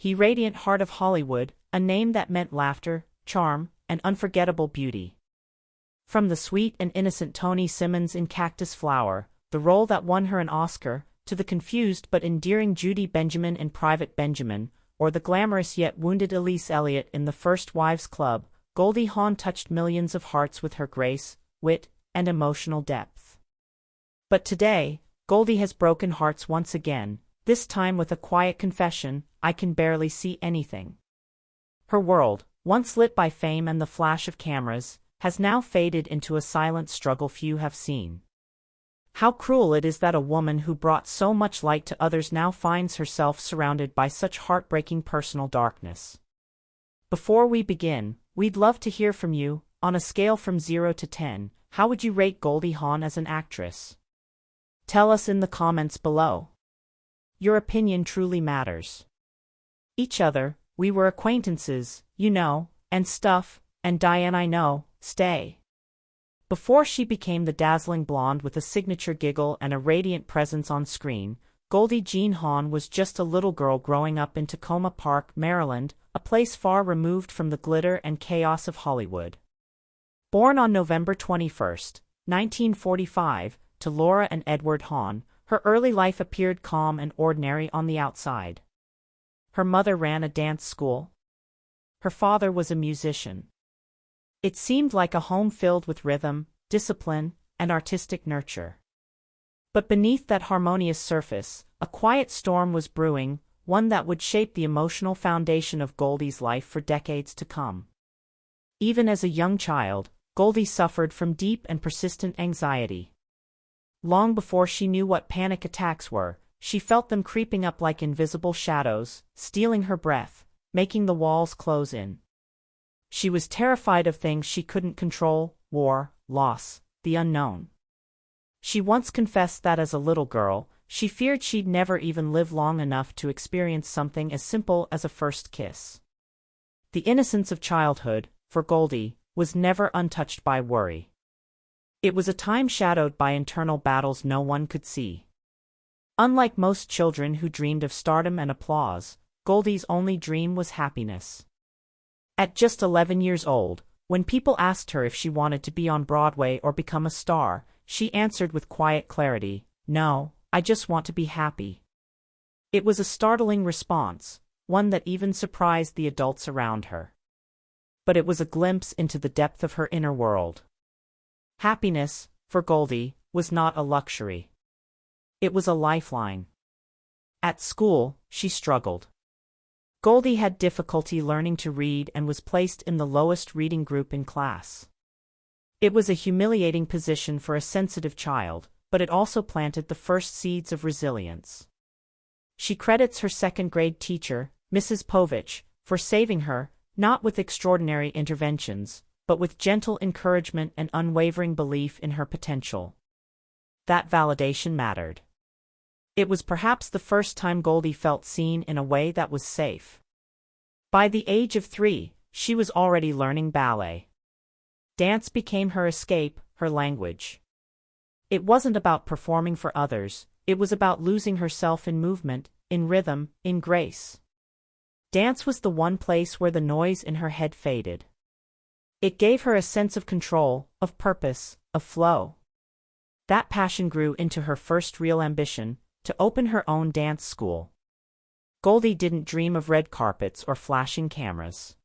he radiant heart of Hollywood, a name that meant laughter, charm, and unforgettable beauty. From the sweet and innocent Toni Simmons in Cactus Flower, the role that won her an Oscar, to the confused but endearing Judy Benjamin in Private Benjamin, or the glamorous yet wounded Elise Elliott in The First Wives Club, Goldie Hawn touched millions of hearts with her grace, wit, and emotional depth. But today, Goldie has broken hearts once again, this time with a quiet confession: "I can barely see anything." Her world, once lit by fame and the flash of cameras, has now faded into a silent struggle few have seen. How cruel it is that a woman who brought so much light to others now finds herself surrounded by such heartbreaking personal darkness. Before we begin, we'd love to hear from you. On a scale from 0 to 10, how would you rate Goldie Hawn as an actress? Tell us in the comments below. Your opinion truly matters. Each other, we were acquaintances, you know, and stuff, and Diane I know, stay. Before she became the dazzling blonde with a signature giggle and a radiant presence on screen, Goldie Jean Hawn was just a little girl growing up in Tacoma Park, Maryland, a place far removed from the glitter and chaos of Hollywood. Born on November 21, 1945, to Laura and Edward Hawn, her early life appeared calm and ordinary on the outside. Her mother ran a dance school. Her father was a musician. It seemed like a home filled with rhythm, discipline, and artistic nurture. But beneath that harmonious surface, a quiet storm was brewing, one that would shape the emotional foundation of Goldie's life for decades to come. Even as a young child, Goldie suffered from deep and persistent anxiety. Long before she knew what panic attacks were, she felt them creeping up like invisible shadows, stealing her breath, making the walls close in. She was terrified of things she couldn't control: war, loss, the unknown. She once confessed that as a little girl, she feared she'd never even live long enough to experience something as simple as a first kiss. The innocence of childhood, for Goldie, was never untouched by worry. It was a time shadowed by internal battles no one could see. Unlike most children who dreamed of stardom and applause, Goldie's only dream was happiness. At just 11 years old, when people asked her if she wanted to be on Broadway or become a star, she answered with quiet clarity, "No, I just want to be happy." It was a startling response, one that even surprised the adults around her. But it was a glimpse into the depth of her inner world. Happiness, for Goldie, was not a luxury. It was a lifeline. At school, she struggled. Goldie had difficulty learning to read and was placed in the lowest reading group in class. It was a humiliating position for a sensitive child, but it also planted the first seeds of resilience. She credits her second-grade teacher, Mrs. Povich, for saving her, not with extraordinary interventions, but with gentle encouragement and unwavering belief in her potential. That validation mattered. It was perhaps the first time Goldie felt seen in a way that was safe. By the age of 3, she was already learning ballet. Dance became her escape, her language. It wasn't about performing for others, it was about losing herself in movement, in rhythm, in grace. Dance was the one place where the noise in her head faded. It gave her a sense of control, of purpose, of flow. That passion grew into her first real ambition: to open her own dance school. Goldie didn't dream of red carpets or flashing cameras.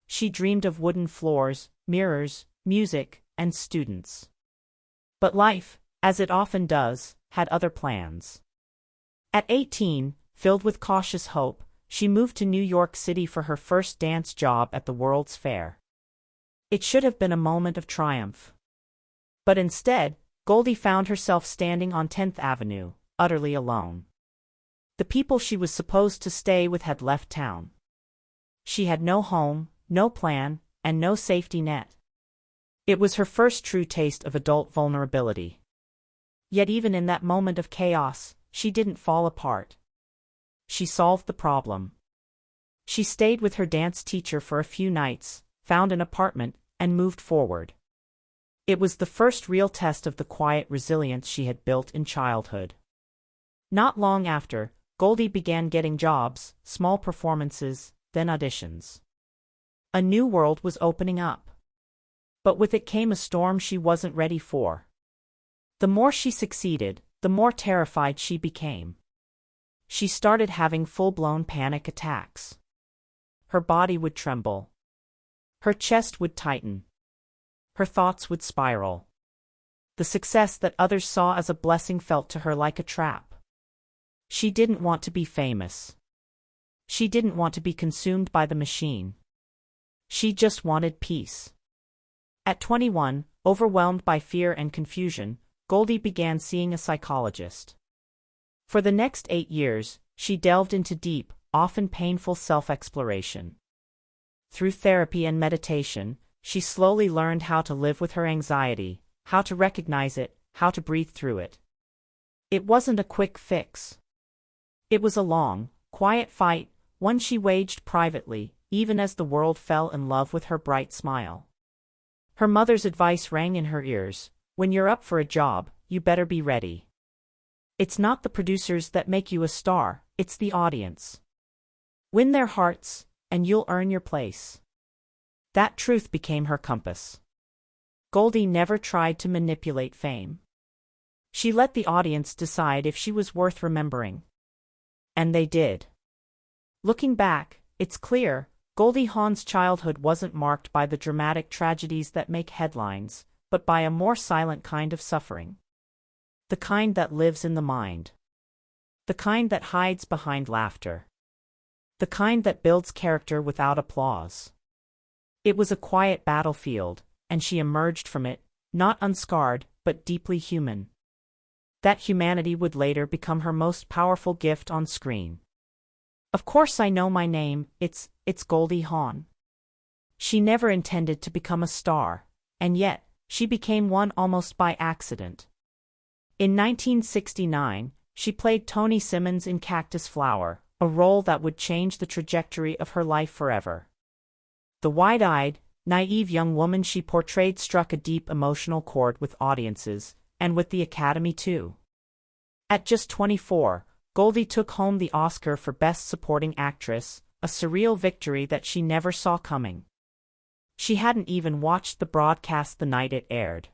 She dreamed of wooden floors, mirrors, music, and students. But life, as it often does, had other plans. At 18, filled with cautious hope, she moved to New York City for her first dance job at the World's Fair. It should have been a moment of triumph. But instead, Goldie found herself standing on 10th Avenue, utterly alone. The people she was supposed to stay with had left town. She had no home, no plan, and no safety net. It was her first true taste of adult vulnerability. Yet even in that moment of chaos, she didn't fall apart. She solved the problem. She stayed with her dance teacher for a few nights, found an apartment, and moved forward. It was the first real test of the quiet resilience she had built in childhood. Not long after, Goldie began getting jobs, small performances, then auditions. A new world was opening up. But with it came a storm she wasn't ready for. The more she succeeded, the more terrified she became. She started having full-blown panic attacks. Her body would tremble. Her chest would tighten. Her thoughts would spiral. The success that others saw as a blessing felt to her like a trap. She didn't want to be famous. She didn't want to be consumed by the machine. She just wanted peace. At 21, overwhelmed by fear and confusion, Goldie began seeing a psychologist. For the next 8 years, she delved into deep, often painful self-exploration. Through therapy and meditation, she slowly learned how to live with her anxiety, how to recognize it, how to breathe through it. It wasn't a quick fix. It was a long, quiet fight, one she waged privately, even as the world fell in love with her bright smile. Her mother's advice rang in her ears: when you're up for a job, you better be ready. It's not the producers that make you a star, it's the audience. Win their hearts, and you'll earn your place. That truth became her compass. Goldie never tried to manipulate fame. She let the audience decide if she was worth remembering. And they did. Looking back, it's clear, Goldie Hawn's childhood wasn't marked by the dramatic tragedies that make headlines, but by a more silent kind of suffering. The kind that lives in the mind. The kind that hides behind laughter. The kind that builds character without applause. It was a quiet battlefield, and she emerged from it, not unscarred, but deeply human. That humanity would later become her most powerful gift on screen. Of course I know my name, it's Goldie Hawn. She never intended to become a star, and yet, she became one almost by accident. In 1969, she played Toni Simmons in Cactus Flower, a role that would change the trajectory of her life forever. The wide-eyed, naive young woman she portrayed struck a deep emotional chord with audiences, and with the Academy too. At just 24, Goldie took home the Oscar for Best Supporting Actress, a surreal victory that she never saw coming. She hadn't even watched the broadcast the night it aired.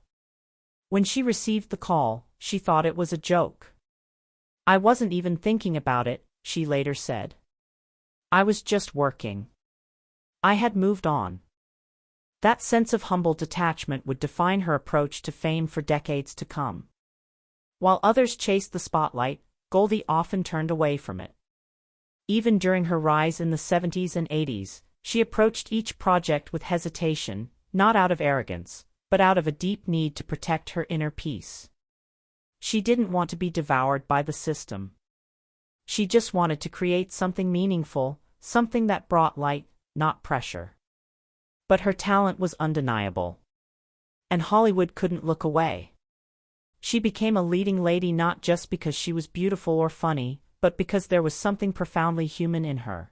When she received the call, she thought it was a joke. "I wasn't even thinking about it," she later said. "I was just working. I had moved on." That sense of humble detachment would define her approach to fame for decades to come. While others chased the spotlight, Goldie often turned away from it. Even during her rise in the 70s and 80s, she approached each project with hesitation, not out of arrogance, but out of a deep need to protect her inner peace. She didn't want to be devoured by the system. She just wanted to create something meaningful, something that brought light, not pressure. But her talent was undeniable. And Hollywood couldn't look away. She became a leading lady not just because she was beautiful or funny, but because there was something profoundly human in her.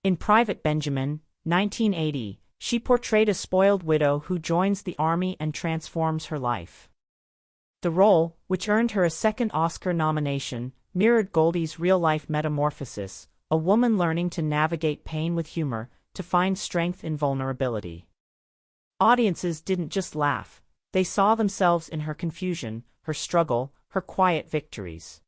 In Private Benjamin, 1980, she portrayed a spoiled widow who joins the army and transforms her life. The role, which earned her a second Oscar nomination, mirrored Goldie's real-life metamorphosis, a woman learning to navigate pain with humor, to find strength in vulnerability. Audiences didn't just laugh, they saw themselves in her confusion, her struggle, her quiet victories.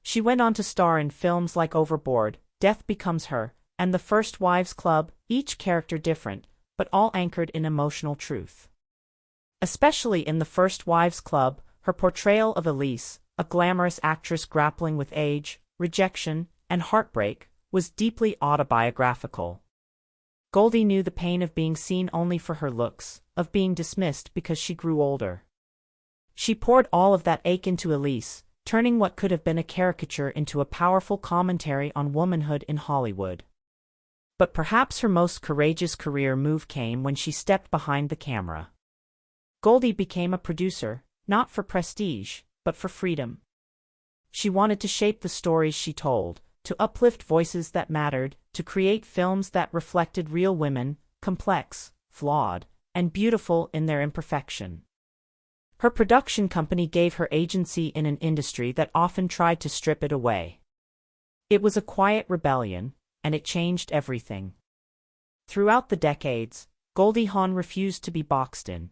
She went on to star in films like Overboard, Death Becomes Her, and The First Wives Club, each character different, but all anchored in emotional truth. Especially in The First Wives Club, her portrayal of Elise, a glamorous actress grappling with age, rejection, and heartbreak, was deeply autobiographical. Goldie knew the pain of being seen only for her looks, of being dismissed because she grew older. She poured all of that ache into Elise, turning what could have been a caricature into a powerful commentary on womanhood in Hollywood. But perhaps her most courageous career move came when she stepped behind the camera. Goldie became a producer, not for prestige, but for freedom. She wanted to shape the stories she told, to uplift voices that mattered, to create films that reflected real women, complex, flawed, and beautiful in their imperfection. Her production company gave her agency in an industry that often tried to strip it away. It was a quiet rebellion, and it changed everything. Throughout the decades, Goldie Hawn refused to be boxed in.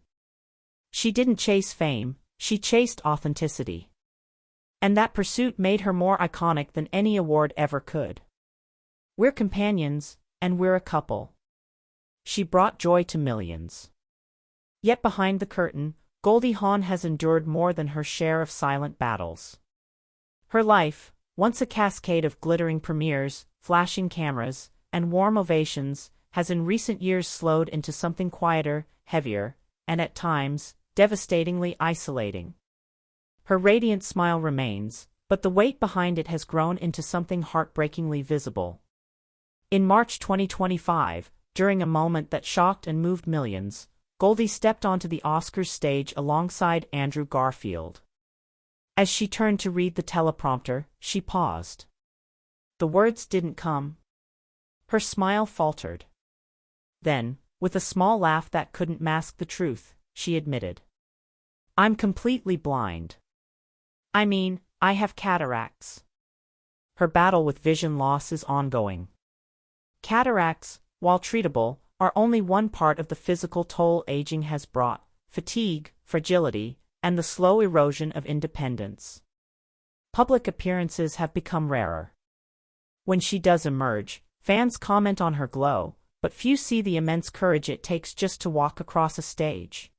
She didn't chase fame, she chased authenticity. And that pursuit made her more iconic than any award ever could. "We're companions, and we're a couple." She brought joy to millions. Yet behind the curtain, Goldie Hawn has endured more than her share of silent battles. Her life, once a cascade of glittering premieres, flashing cameras, and warm ovations, has in recent years slowed into something quieter, heavier, and at times, devastatingly isolating. Her radiant smile remains, but the weight behind it has grown into something heartbreakingly visible. In March 2025, during a moment that shocked and moved millions, Goldie stepped onto the Oscars stage alongside Andrew Garfield. As she turned to read the teleprompter, she paused. The words didn't come. Her smile faltered. Then, with a small laugh that couldn't mask the truth, she admitted, "I'm completely blind. I mean, I have cataracts." Her battle with vision loss is ongoing. Cataracts, while treatable, are only one part of the physical toll aging has brought: fatigue, fragility, and the slow erosion of independence. Public appearances have become rarer. When she does emerge, fans comment on her glow, but few see the immense courage it takes just to walk across a stage.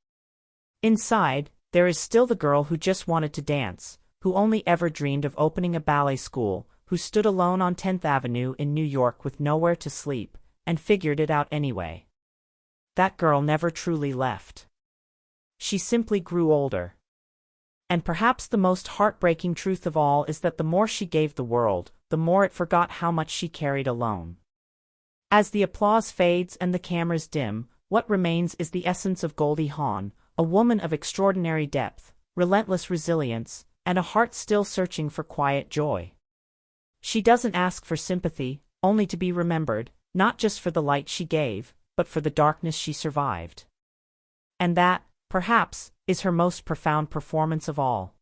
Inside, there is still the girl who just wanted to dance, who only ever dreamed of opening a ballet school, who stood alone on 10th Avenue in New York with nowhere to sleep, and figured it out anyway. That girl never truly left. She simply grew older. And perhaps the most heartbreaking truth of all is that the more she gave the world, the more it forgot how much she carried alone. As the applause fades and the cameras dim, what remains is the essence of Goldie Hawn, a woman of extraordinary depth, relentless resilience, and a heart still searching for quiet joy. She doesn't ask for sympathy, only to be remembered, not just for the light she gave, but for the darkness she survived. And that, perhaps, is her most profound performance of all.